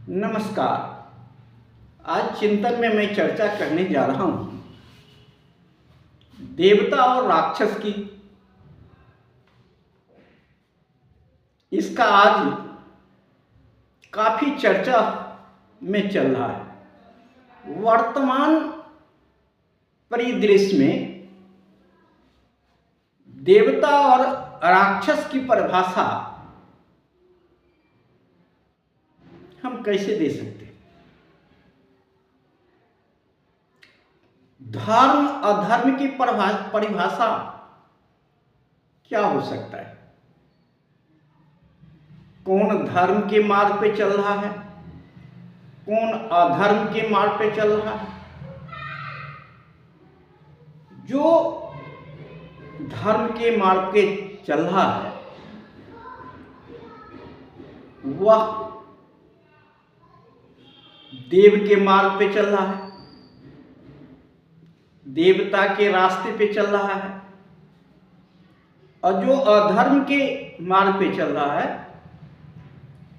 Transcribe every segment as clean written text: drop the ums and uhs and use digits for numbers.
नमस्कार। आज चिंतन में मैं चर्चा करने जा रहा हूं देवता और राक्षस की। इसका आज काफी चर्चा में चल रहा है। वर्तमान परिदृश्य में देवता और राक्षस की परिभाषा हम कैसे दे सकते हैं? धर्म अधर्म की परिभाषा क्या हो सकता है? कौन धर्म के मार्ग पे चल रहा है, कौन अधर्म के मार्ग पे चल रहा है? जो धर्म के मार्ग पे चल रहा है वह देव के मार्ग पे चल रहा है, देवता के रास्ते पे चल रहा है, और जो अधर्म के मार्ग पे चल रहा है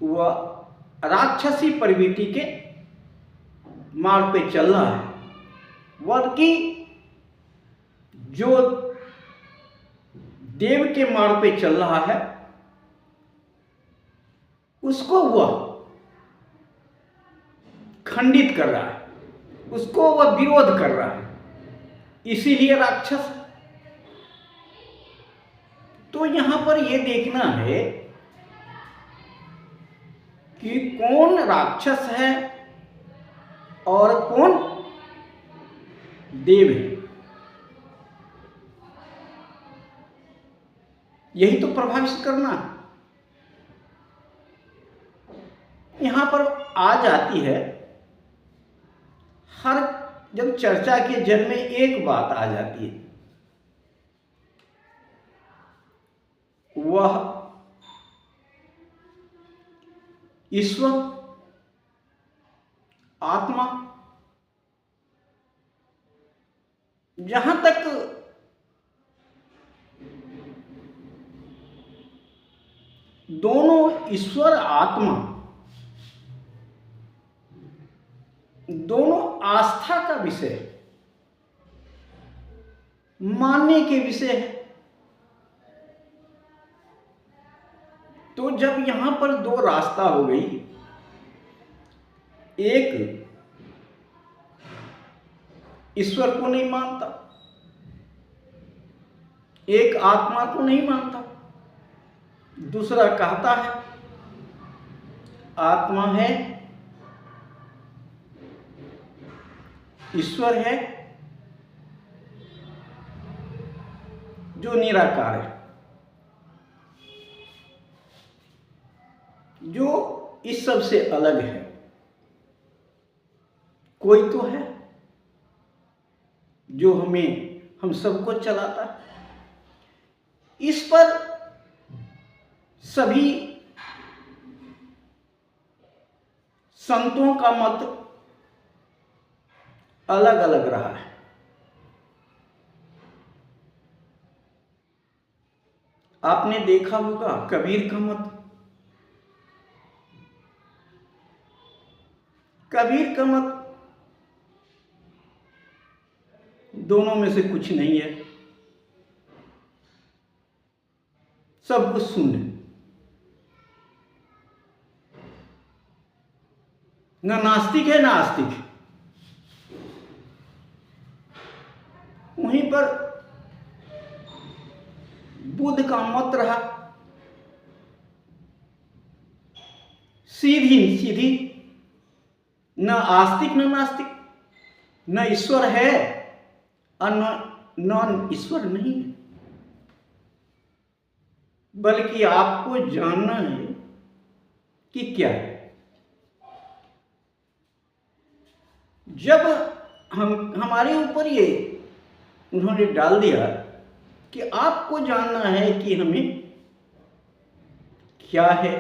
वह राक्षसी प्रवृत्ति के मार्ग पे चल रहा है। बल्कि जो देव के मार्ग पे चल रहा है उसको वह खंडित कर रहा है, उसको वह विरोध कर रहा है, इसीलिए राक्षस। तो यहां पर यह देखना है कि कौन राक्षस है और कौन देव है। यही तो प्रभावित करना है। यहां पर आ जाती है, हर जब चर्चा के जन्म में एक बात आ जाती है, वह ईश्वर, आत्मा। जहां तक दोनों ईश्वर आत्मा दोनों आस्था का विषय है, मानने के विषय है। तो जब यहां पर दो रास्ता हो गई, एक ईश्वर को नहीं मानता, एक आत्मा को नहीं मानता, दूसरा कहता है आत्मा है, ईश्वर है जो निराकार है, जो इस सब से अलग है। कोई तो है जो हम सबको चलाता है। इस पर सभी संतों का मत अलग अलग रहा है। आपने देखा होगा कबीर का मत। कबीर का मत दोनों में से कुछ नहीं है, सब कुछ शून्य, न नास्तिक है न आस्तिक है। वहीं पर बुद्ध का मत रहा सीधी सीधी, न आस्तिक न नास्तिक, न ईश्वर है और न ईश्वर नहीं है। बल्कि आपको जानना है कि क्या है। जब हमारे ऊपर ये उन्होंने डाल दिया कि आपको जानना है कि हमें क्या है,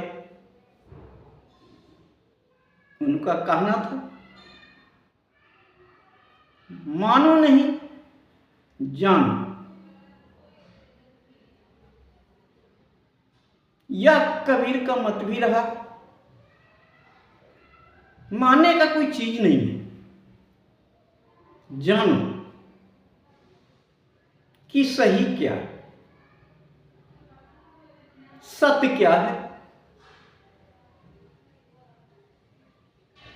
उनका कहना था मानो नहीं जानो। यह कबीर का मत भी रहा। मानने का कोई चीज नहीं है। जानो कि सही क्या है, सत्य क्या है।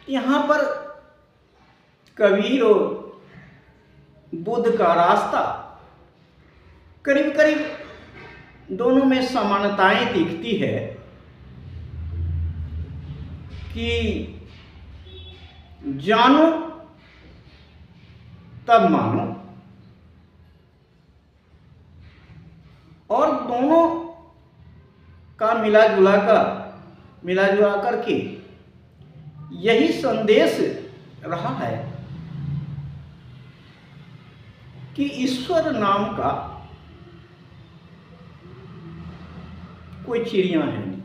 यहां पर कबीर और बुद्ध का रास्ता करीब करीब दोनों में समानताएं दिखती है कि जानो तब मानो, और दोनों का मिला जुला करके यही संदेश रहा है कि ईश्वर नाम का कोई चिड़िया है नहीं।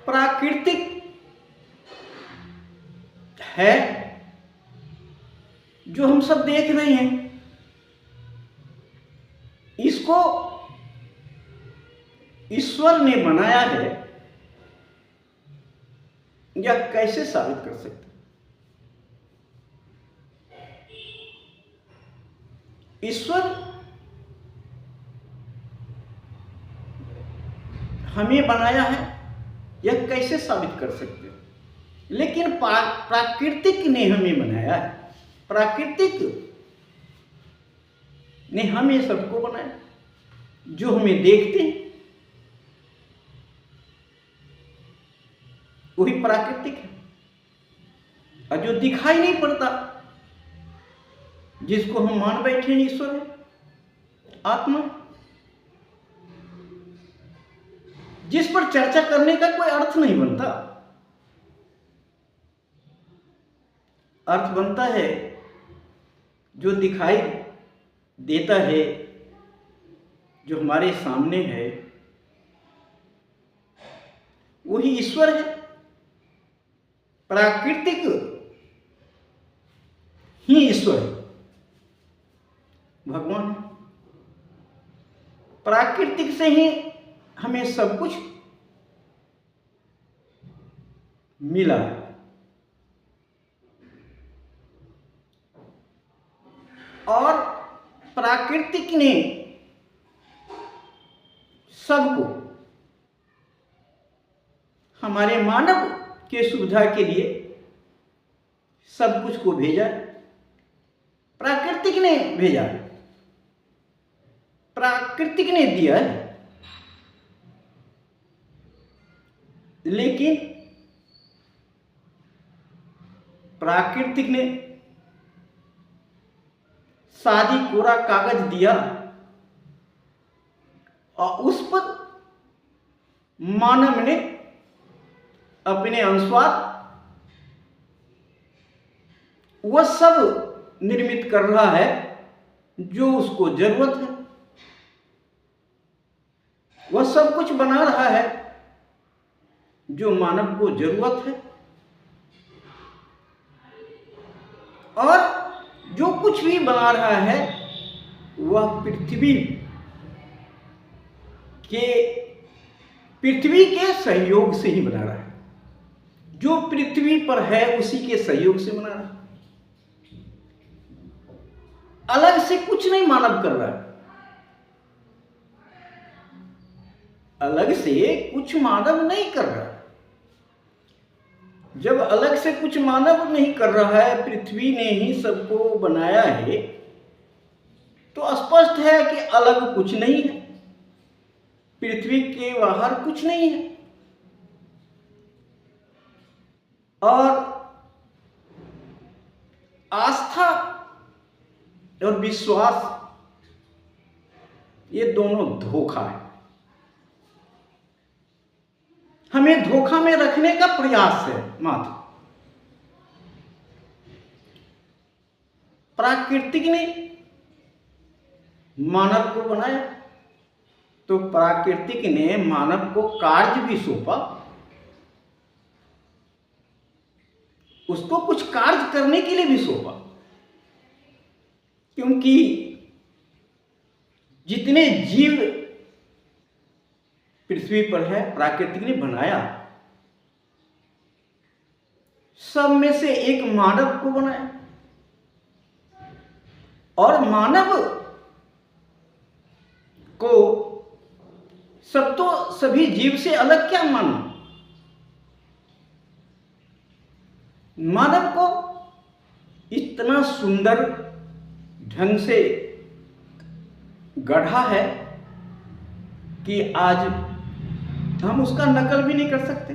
प्राकृतिक है जो हम सब देख रहे हैं, इसको ईश्वर ने बनाया है, या कैसे साबित कर सकते? ईश्वर हमें बनाया है, यह कैसे साबित कर सकते? लेकिन प्राकृतिक ने हमें बनाया है, प्राकृतिक ने हमें सबको बनाया। जो हमें देखते हैं वही प्राकृतिक है, और जो दिखाई नहीं पड़ता, जिसको हम मान बैठे हैं ईश्वर है, आत्मा, जिस पर चर्चा करने का कोई अर्थ नहीं बनता। अर्थ बनता है जो दिखाई देता है, जो हमारे सामने है, वही ईश्वर है। प्राकृतिक ही ईश्वर है, भगवान है। प्राकृतिक से ही हमें सब कुछ मिला है। और प्राकृतिक ने सबको हमारे मानव के सुविधा के लिए सब कुछ को भेजा। प्राकृतिक ने भेजा, प्राकृतिक ने दिया है। लेकिन प्राकृतिक ने शादी कोरा कागज दिया और उस पर मानव ने अपने अनुसार वह सब निर्मित कर रहा है जो उसको जरूरत है। वह सब कुछ बना रहा है जो मानव को जरूरत है। और जो कुछ भी बना रहा है वह पृथ्वी के सहयोग से ही बना रहा है। जो पृथ्वी पर है उसी के सहयोग से बना रहा है। अलग से कुछ नहीं मानव कर रहा है, अलग से कुछ मानव नहीं कर रहा है। जब अलग से कुछ मानव नहीं कर रहा है, पृथ्वी ने ही सबको बनाया है, तो स्पष्ट है कि अलग कुछ नहीं है, पृथ्वी के बाहर कुछ नहीं है। और आस्था और विश्वास ये दोनों धोखा है। हमें धोखा में रखने का प्रयास है मात्र। प्राकृतिक ने मानव को बनाया तो प्राकृतिक ने मानव को कार्य भी सौंपा, उसको कुछ कार्य करने के लिए भी सौंपा। क्योंकि जितने जीव पृथ्वी पर है, प्राकृतिक ने बनाया, सब में से एक मानव को बनाया। और मानव को सब तो सभी जीव से अलग क्या माना? मानव को इतना सुंदर ढंग से गढ़ा है कि आज हम उसका नकल भी नहीं कर सकते।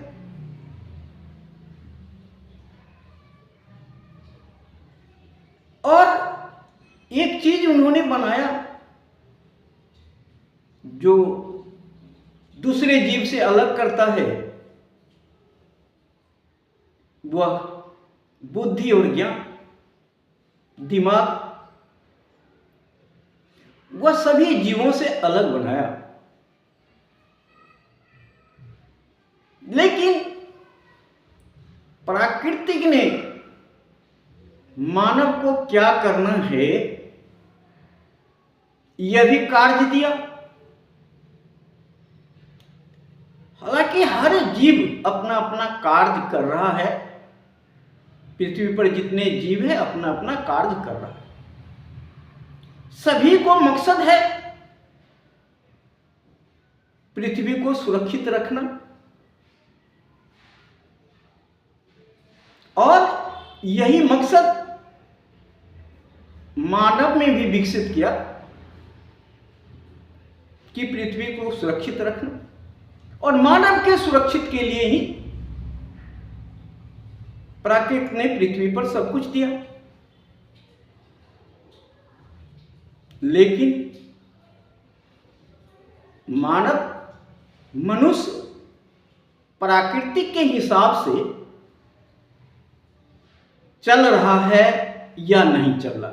और एक चीज उन्होंने बनाया जो दूसरे जीव से अलग करता है, वह बुद्धि और ज्ञान, दिमाग, वह सभी जीवों से अलग बनाया। लेकिन प्राकृतिक ने मानव को क्या करना है यह भी कार्य दिया। हालांकि हर जीव अपना अपना कार्य कर रहा है, पृथ्वी पर जितने जीव हैं अपना अपना कार्य कर रहा है, सभी को मकसद है पृथ्वी को सुरक्षित रखना। और यही मकसद मानव में भी विकसित किया कि पृथ्वी को सुरक्षित रखना, और मानव के सुरक्षित के लिए ही प्रकृति ने पृथ्वी पर सब कुछ दिया। लेकिन मनुष्य प्राकृतिक के हिसाब से चल रहा है या नहीं चल रहा।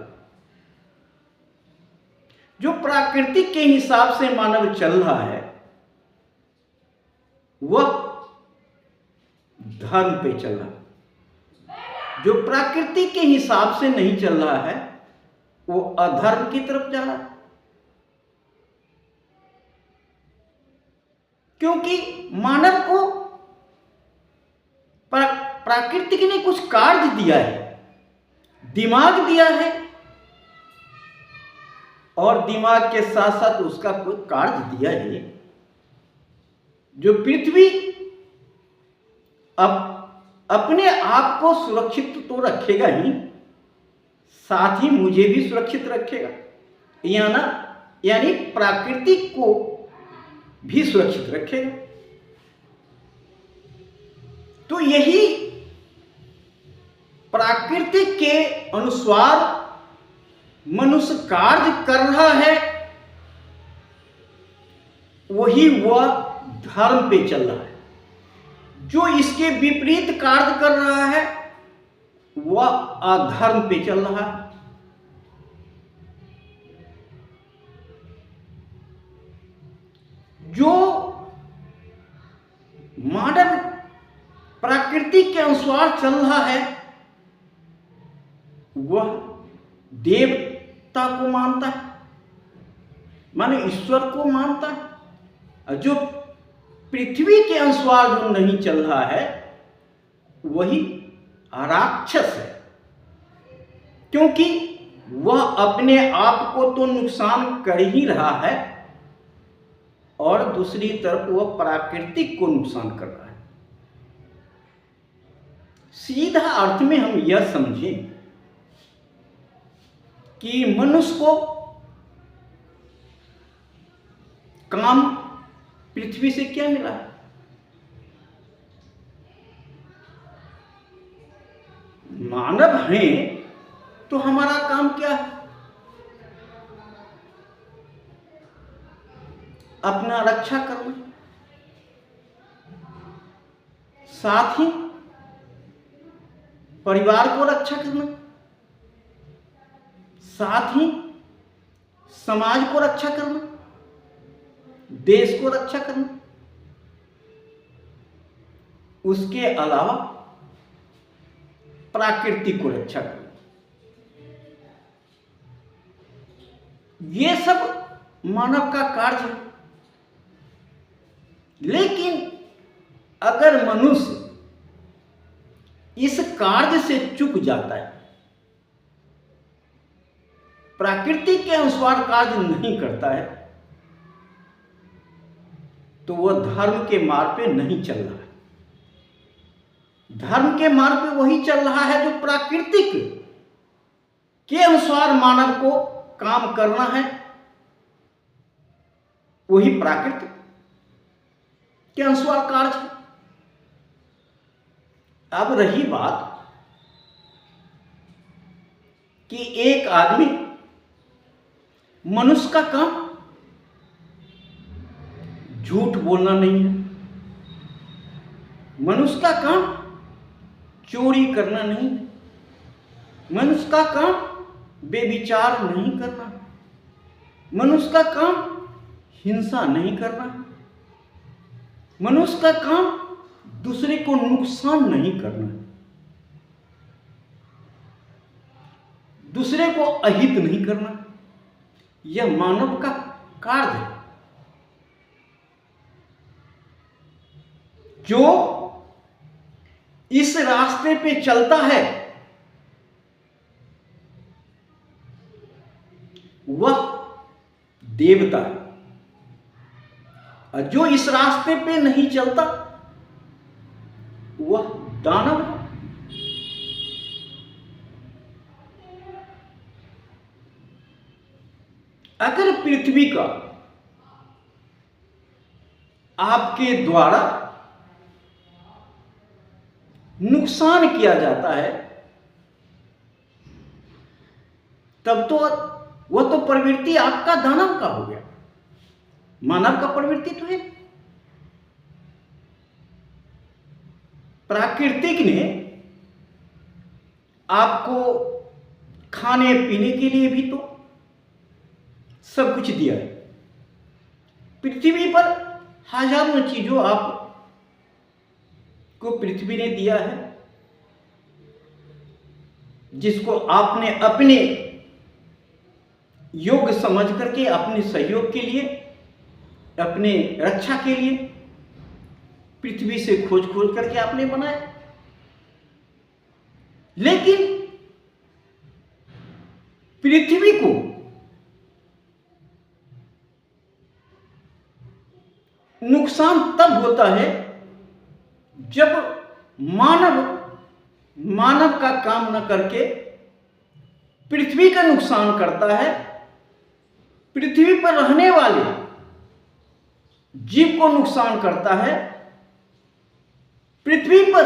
जो प्राकृतिक के हिसाब से मानव चल रहा है वह धर्म पे चल रहा है, जो प्राकृतिक के हिसाब से नहीं चल रहा है वो अधर्म की तरफ जा रहा है। क्योंकि मानव को प्राकृतिक ने कुछ कार्य दिया है, दिमाग दिया है, और दिमाग के साथ साथ उसका कोई कार्य दिया है जो पृथ्वी अब अपने आप को सुरक्षित तो रखेगा ही, साथ ही मुझे भी सुरक्षित रखेगा, यानी प्राकृतिक को भी सुरक्षित रखेगा। तो यही प्राकृतिक के अनुसार मनुष्य कार्य कर रहा है, वही वह धर्म पे चल रहा है। जो इसके विपरीत कार्य कर रहा है वह अधर्म पे चल रहा है। जो मानव प्रकृति के अनुसार चल रहा है वह देवता को मानता है, माने ईश्वर को मानता है। जो पृथ्वी के अनुसार जो नहीं चल रहा है वही राक्षस है, क्योंकि वह अपने आप को तो नुकसान कर ही रहा है और दूसरी तरफ वह प्राकृतिक को नुकसान कर रहा है। सीधा अर्थ में हम यह समझें कि मनुष्य को काम पृथ्वी से क्या मिला है? मानव हैं तो हमारा काम क्या है? अपना रक्षा करना, साथ ही परिवार को रक्षा करना, साथ ही समाज को रक्षा करना, देश को रक्षा करना, उसके अलावा प्रकृति को रक्षा करना। ये सब मानव का कार्य है। लेकिन अगर मनुष्य इस कार्य से चूक जाता है, प्रकृति के अनुसार कार्य नहीं करता है, तो वह धर्म के मार्ग पे नहीं चल रहा है। धर्म के मार्ग पे वही चल रहा है जो प्राकृतिक के अनुसार मानव को काम करना है, वही प्राकृतिक के अनुसार कार्य है। अब रही बात कि एक आदमी, मनुष्य का काम झूठ बोलना नहीं है, मनुष्य का काम चोरी करना नहीं है, मनुष्य का काम बेविचार नहीं करना, मनुष्य का काम हिंसा नहीं करना, मनुष्य का काम दूसरे को नुकसान नहीं करना, दूसरे को अहित नहीं करना। यह मानव का कार्य है। जो इस रास्ते पे चलता है वह देवता है, और जो इस रास्ते पे नहीं चलता वह दानव है। अगर पृथ्वी का आपके द्वारा नुकसान किया जाता है, तब तो वह तो प्रवृत्ति आपका दानव का हो गया, मानव का प्रवृत्ति तो है। प्राकृतिक ने आपको खाने पीने के लिए भी तो सब कुछ दिया है। पृथ्वी पर हजारों चीजों आप को पृथ्वी ने दिया है, जिसको आपने अपने योग्य समझ करके, अपने सहयोग के लिए, अपने रक्षा के लिए पृथ्वी से खोज करके आपने बनाया। लेकिन पृथ्वी को नुकसान तब होता है जब मानव का काम न करके पृथ्वी का नुकसान करता है, पृथ्वी पर रहने वाले जीव को नुकसान करता है, पृथ्वी पर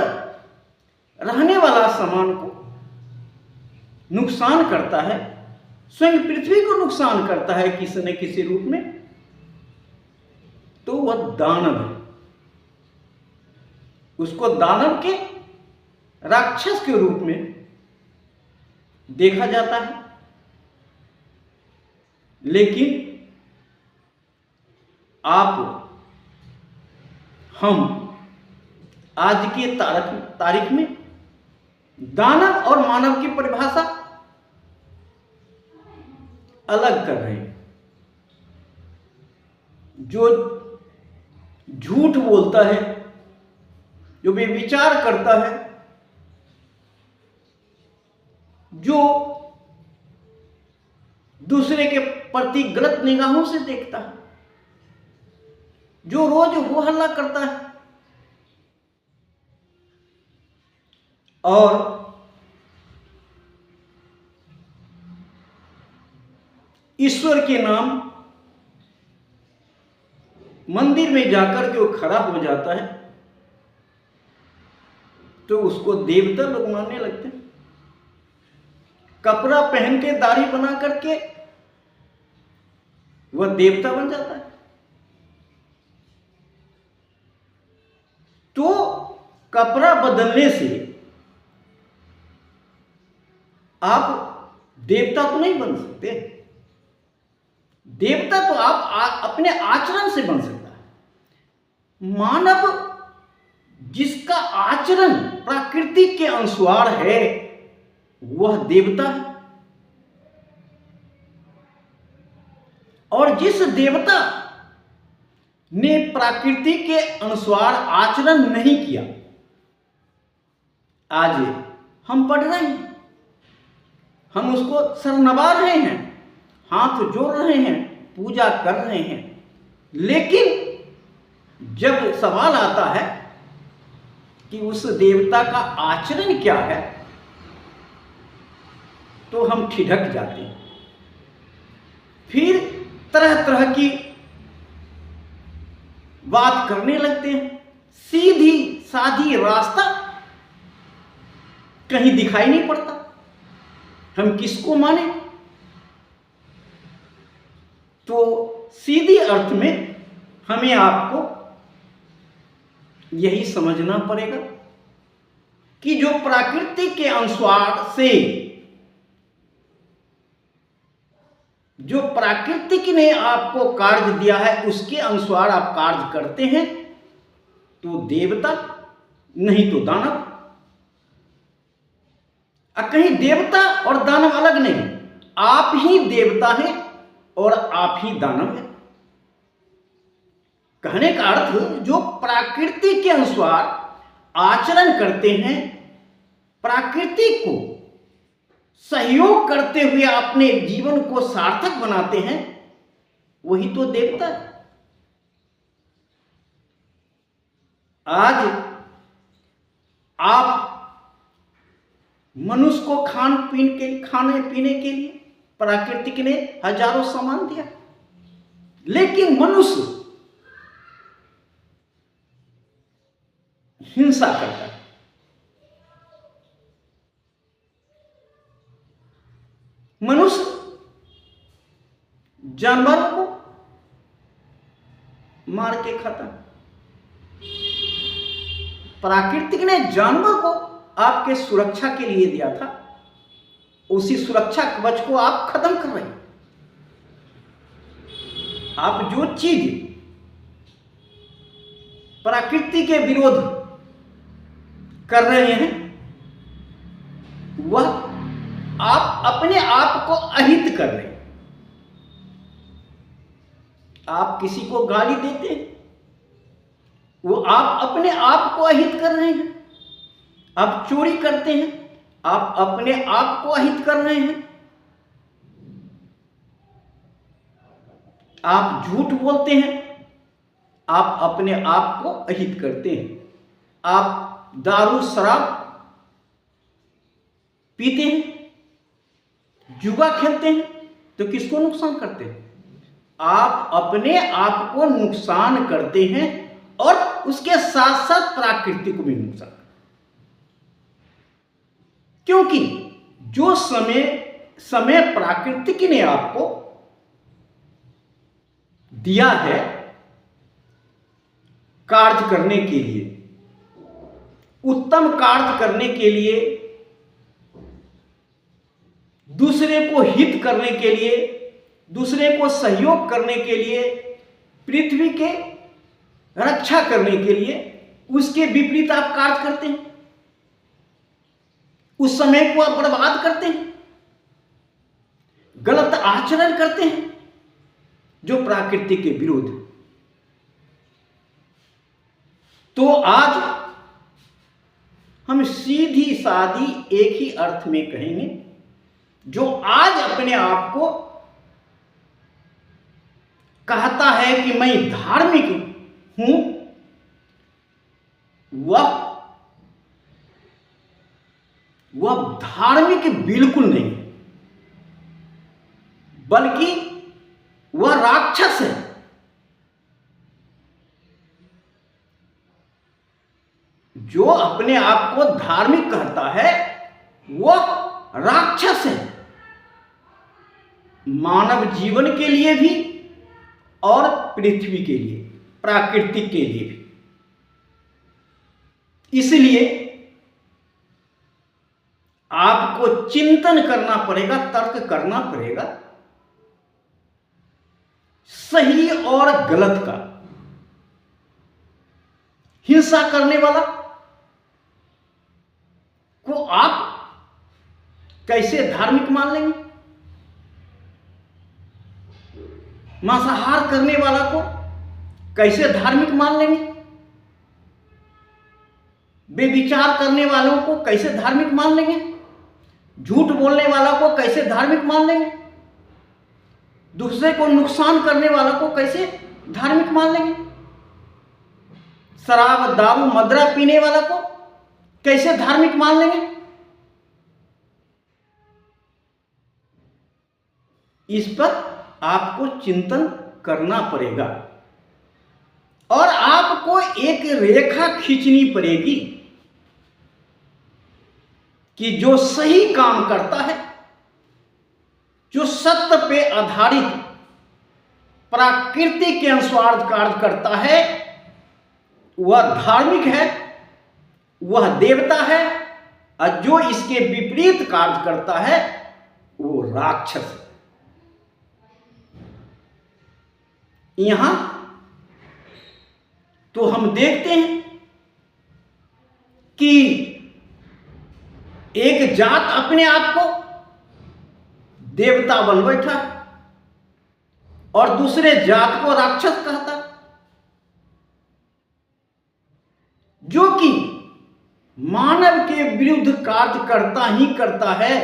रहने वाला सामान को नुकसान करता है, स्वयं पृथ्वी को नुकसान करता है किसी न किसी रूप में, तो वह दानव है। उसको दानव के राक्षस के रूप में देखा जाता है। लेकिन हम आज के तारीख में दानव और मानव की परिभाषा अलग कर रहे हैं। जो झूठ बोलता है, जो बेविचार करता है, जो दूसरे के प्रति गलत निगाहों से देखता है, जो रोज हो हल्ला करता है और ईश्वर के नाम मंदिर में जाकर के वो खड़ा हो जाता है, तो उसको देवता लोग मानने लगते हैं। कपड़ा पहन के दाढ़ी बना करके वह देवता बन जाता है। तो कपड़ा बदलने से आप देवता तो नहीं बन सकते। देवता तो आप अपने आचरण से बन सकता है। मानव जिसका आचरण प्रकृति के अनुसार है वह देवता है, और जिस देवता ने प्रकृति के अनुसार आचरण नहीं किया। आज हम पढ़ रहे हैं, हम उसको सर नवा रहे हैं, हाथ जोड़ रहे हैं, पूजा कर रहे हैं, लेकिन जब सवाल आता है कि उस देवता का आचरण क्या है, तो हम ठिठक जाते हैं। फिर तरह तरह की बात करने लगते हैं। सीधी साधी रास्ता कहीं दिखाई नहीं पड़ता। हम किसको माने? तो सीधी अर्थ में हमें आपको यही समझना पड़ेगा कि जो प्रकृति के अनुसार से, जो प्राकृतिक ने आपको कार्य दिया है उसके अनुसार आप कार्य करते हैं तो देवता, नहीं तो दानव। कहीं देवता और दानव अलग नहीं, आप ही देवता हैं और आप ही दानव हैं। कहने का अर्थ, जो प्रकृति के अनुसार आचरण करते हैं, प्रकृति को सहयोग करते हुए अपने जीवन को सार्थक बनाते हैं, वही तो देवता है। आज आप मनुष्य को खाने पीने के लिए प्राकृतिक ने हजारों सामान दिया, लेकिन मनुष्य हिंसा करता है। मनुष्य जानवरों को मार के खाता है। प्राकृतिक ने जानवर को आपके सुरक्षा के लिए दिया था, उसी सुरक्षा कवच को आप खत्म कर रहे हैं। आप जो चीज प्रकृति के विरोध कर रहे हैं, वह आप अपने आप को अहित कर रहे हैं। आप किसी को गाली देते हैं, वो आप अपने आप को अहित कर रहे हैं। आप चोरी करते हैं, आप अपने आप को अहित कर रहे हैं। आप झूठ बोलते हैं, आप अपने आप को अहित करते हैं। आप दारू शराब पीते हैं, जुआ खेलते हैं, तो किसको नुकसान करते हैं? आप अपने आप को नुकसान करते हैं और उसके साथ साथ प्रकृति को भी नुकसान। क्योंकि जो समय प्रकृति ने आपको दिया है कार्य करने के लिए, उत्तम कार्य करने के लिए, दूसरे को हित करने के लिए, दूसरे को सहयोग करने के लिए, पृथ्वी के रक्षा करने के लिए, उसके विपरीत आप कार्य करते हैं। उस समय को आप बर्बाद करते हैं, गलत आचरण करते हैं जो प्रकृति के विरोध। तो आज हम सीधी सादी एक ही अर्थ में कहेंगे, जो आज अपने आप को कहता है कि मैं धार्मिक हूं, वह धार्मिक बिल्कुल नहीं, बल्कि वह राक्षस है। जो अपने आप को धार्मिक कहता है वह राक्षस है, मानव जीवन के लिए भी और पृथ्वी के लिए, प्राकृतिक के लिए भी। इसलिए आपको चिंतन करना पड़ेगा, तर्क करना पड़ेगा सही और गलत का। हिंसा करने वाला को आप कैसे धार्मिक मान लेंगे? मांसाहार करने वाला को कैसे धार्मिक मान लेंगे? बेविचार करने वालों को कैसे धार्मिक मान लेंगे? झूठ बोलने वाला को कैसे धार्मिक मान लेंगे? दूसरे को नुकसान करने वाला को कैसे धार्मिक मान लेंगे? शराब दारू मदिरा पीने वाला को कैसे धार्मिक मान लेंगे? इस पर आपको चिंतन करना पड़ेगा और आपको एक रेखा खींचनी पड़ेगी कि जो सही काम करता है, जो सत्य पे आधारित प्रकृति के अनुसार कार्य करता है, वह धार्मिक है, वह देवता है, और जो इसके विपरीत कार्य करता है वो राक्षस है। यहां तो हम देखते हैं कि एक जात अपने आप को देवता बन बैठा और दूसरे जात को राक्षस कहता, जो कि मानव के विरुद्ध कार्य करता ही करता है,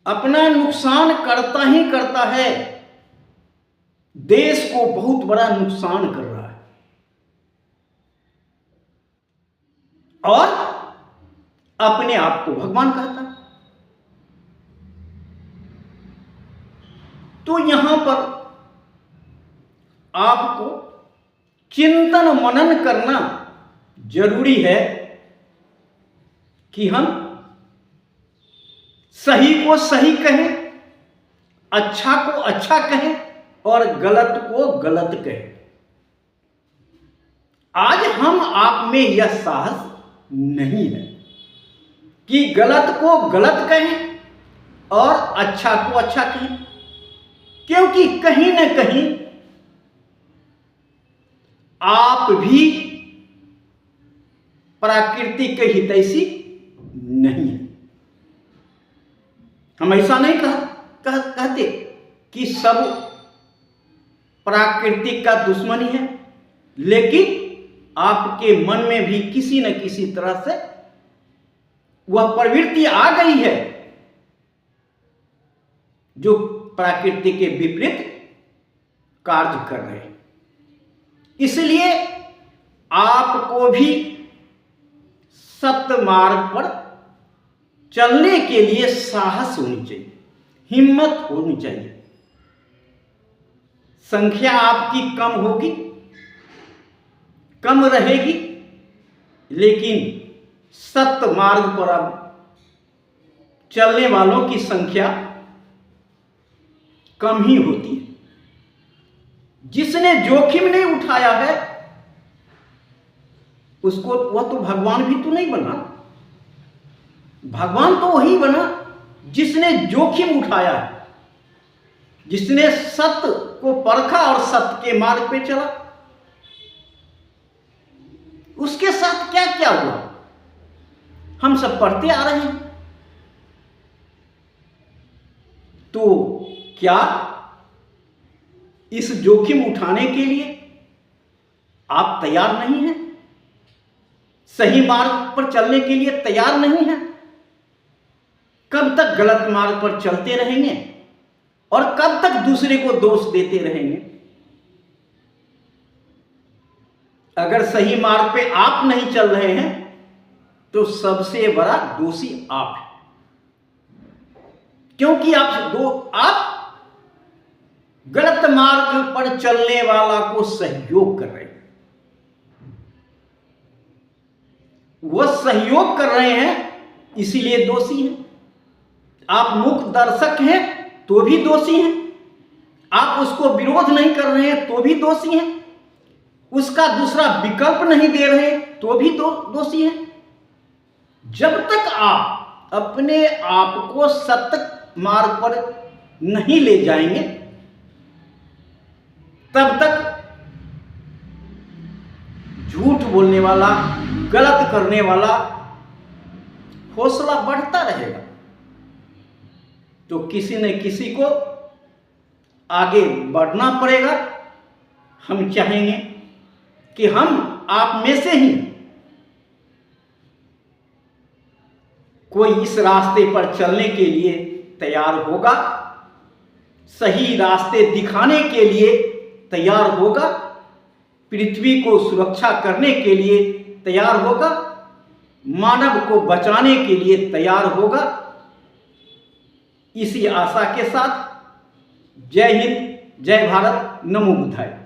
अपना नुकसान करता ही करता है, देश को बहुत बड़ा नुकसान कर रहा है और अपने आप को भगवान कहता है। तो यहां पर आपको चिंतन मनन करना जरूरी है कि हम सही को सही कहें, अच्छा को अच्छा कहें और गलत को गलत कहें। आज हम आप में यह साहस नहीं है कि गलत को गलत कहें और अच्छा को अच्छा कहें, क्योंकि कहीं न कहीं आप भी प्रकृति के हितैषी नहीं है। हम ऐसा नहीं कहते कि सब प्राकृतिक का दुश्मनी है, लेकिन आपके मन में भी किसी न किसी तरह से वह प्रवृत्ति आ गई है जो प्रकृति के विपरीत कार्य कर रहे हैं। इसलिए आपको भी सत्य मार्ग पर चलने के लिए साहस होनी चाहिए, हिम्मत होनी चाहिए। संख्या आपकी कम होगी, कम रहेगी, लेकिन सत्य मार्ग पर अब चलने वालों की संख्या कम ही होती है। जिसने जोखिम नहीं उठाया है उसको, वह तो भगवान भी तो नहीं बना। भगवान तो वही बना जिसने जोखिम उठाया है, जिसने सत्य को परखा और सत्य के मार्ग पे चला। उसके साथ क्या क्या हुआ हम सब पढ़ते आ रहे हैं। तो क्या इस जोखिम उठाने के लिए आप तैयार नहीं हैं? सही मार्ग पर चलने के लिए तैयार नहीं हैं? कब तक गलत मार्ग पर चलते रहेंगे और कब तक दूसरे को दोष देते रहेंगे? अगर सही मार्ग पे आप नहीं चल रहे हैं तो सबसे बड़ा दोषी आप हैं, क्योंकि आप गलत मार्ग पर चलने वाला को सहयोग कर रहे हैं। वह सहयोग कर रहे हैं इसीलिए दोषी हैं। आप मुख दर्शक हैं तो भी दोषी हैं, आप उसको विरोध नहीं कर रहे हैं तो भी दोषी हैं, उसका दूसरा विकल्प नहीं दे रहे तो भी दोषी हैं। जब तक आप अपने आप को सत्य मार्ग पर नहीं ले जाएंगे तब तक झूठ बोलने वाला, गलत करने वाला हौसला बढ़ता रहेगा। तो किसी न किसी को आगे बढ़ना पड़ेगा हम चाहेंगे कि हम आप में से ही कोई इस रास्ते पर चलने के लिए तैयार होगा, सही रास्ते दिखाने के लिए तैयार होगा, पृथ्वी को सुरक्षा करने के लिए तैयार होगा, मानव को बचाने के लिए तैयार होगा। इसी आशा के साथ जय हिंद, जय भारत, नमो बुद्धाय।